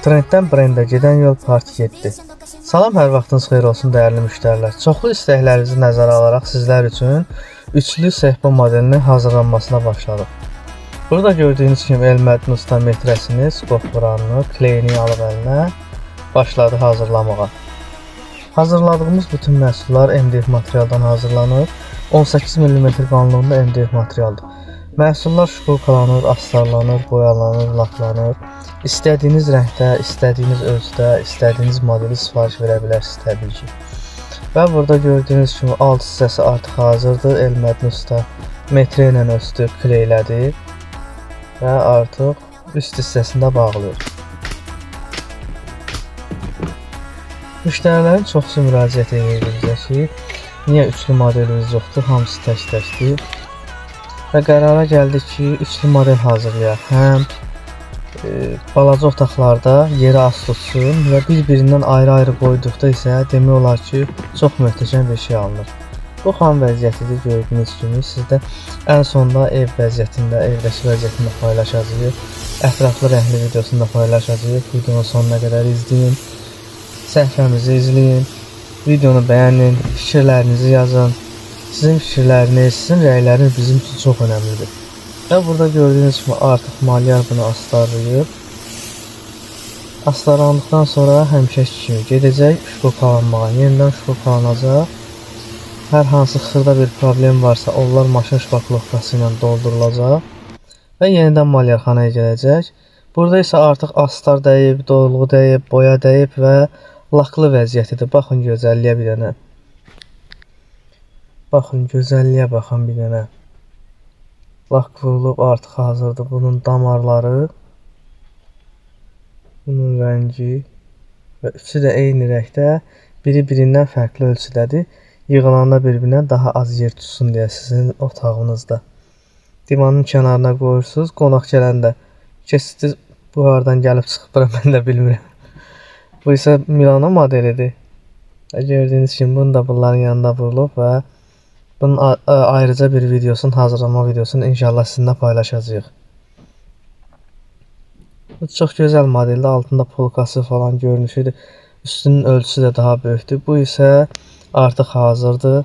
Trenddən brendə gedən yol part 7. Salam, hər vaxtınız xeyir olsun dəyərli müştərilər. Çoxlu istəklərinizi nəzərə alaraq sizlər üçün üçlü sehpa modelinin hazırlanmasına başladıq. Burada gördüyünüz kimi Elmədin usta metrəsini, skop vuranını, kleyini alıb əlinə başladı hazırlamağa. Hazırladığımız bütün məhsullar MDF materialdan hazırlanır. 18 mm qalınlığında MDF materialdır. Məhsullar şpulkalanır, astarlanır, boyalanır, laklanır. İstədiyiniz rəngdə, istədiyiniz ölçüdə, istədiyiniz modeli sifariş verə bilərsiniz təbii ki. Və burada gördüyünüz kimi alt hissəsi artıq hazırdır. Elmədin usta metrə ilə ölçdü, kleylədi və artıq üst hissəsində bağlayır. Müştərilərin çoxsu müraciət edir bizə ki, niyə üçlü modelimiz yoxdur, hamısı tək-təkdir. Və qərara gəldik ki, üçlü model hazırlayaq. Həm balaca otaqlarda yeri az tutsun və bir-birindən ayrı-ayrı qoyduqda isə demək olar ki, çox möhtəşəm bir şey alınır. Bu xam vəziyyətidir gördüyünüz kimi. Sizdə ən sonda ev vəziyyətində, evdəki vəziyyətində paylaşacağıq. Ətraflı rəngli videosunda paylaşacağıq. Videonun sonuna qədər izləyin. Səhifəmizi izləyin. Videonu bəyənin, fikirlərinizi yazın. Sizin fikirləriniz, sizin rəyləriniz bizim üçün çox önəmlidir. Və burada gördüyünüz kimi artıq malyar bunu astarlayıb. Astarlandıqdan sonra həmişəki kimi gedəcək şpulkalanmağa, yenidən şpulkalanacaq. Hər hansı xırda bir problem varsa onlar maşın şpaklovkası ilə doldurulacaq və yenidən malyarxanaya gələcək. Burada isə artıq astar dəyib, dolgu dəyib, boya dəyib və laklı vəziyyətidir. Baxın gözəlliyə bir dənə. Baxın gözəlliyə baxın bir dənə. Lak vurulub artıq hazırdır. Bunun damarları, bunun rəngi və üçü də eyni rəngdə, biri birindən fərqli ölçüdədir. Yığılanda bir-birinə daha az yer tutsun deyə sizin otağınızda. Divanın kənarına qoyursunuz, qonaq gələndə. Siz bu haradan gəlib çıxıb mən də bilmirəm. Bu isə Milano modelidir. Gördüyünüz kimi bunu da bunların yanında vurulub və bunun ayrıca bir videosunu, hazırlama videosunu inşallah sizinlə paylaşacağıq. Bu çox gözəl modeldir. Altında polkası falan görünüşüdür. Üstünün ölçüsü də daha böyükdür. Bu isə artıq hazırdır.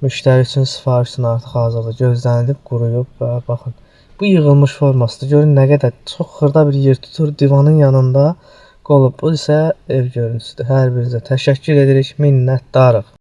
Müştəri üçün sifariş üçün artıq hazırdır. Gözlənilib, quruyub və baxın. Bu yığılmış formasıdır. Görün nə qədər çox xırda bir yer tutur divanın yanında qolub. Bu isə ev görüntüsüdür. Hər birinizə təşəkkür edirik. Minnətdarıq.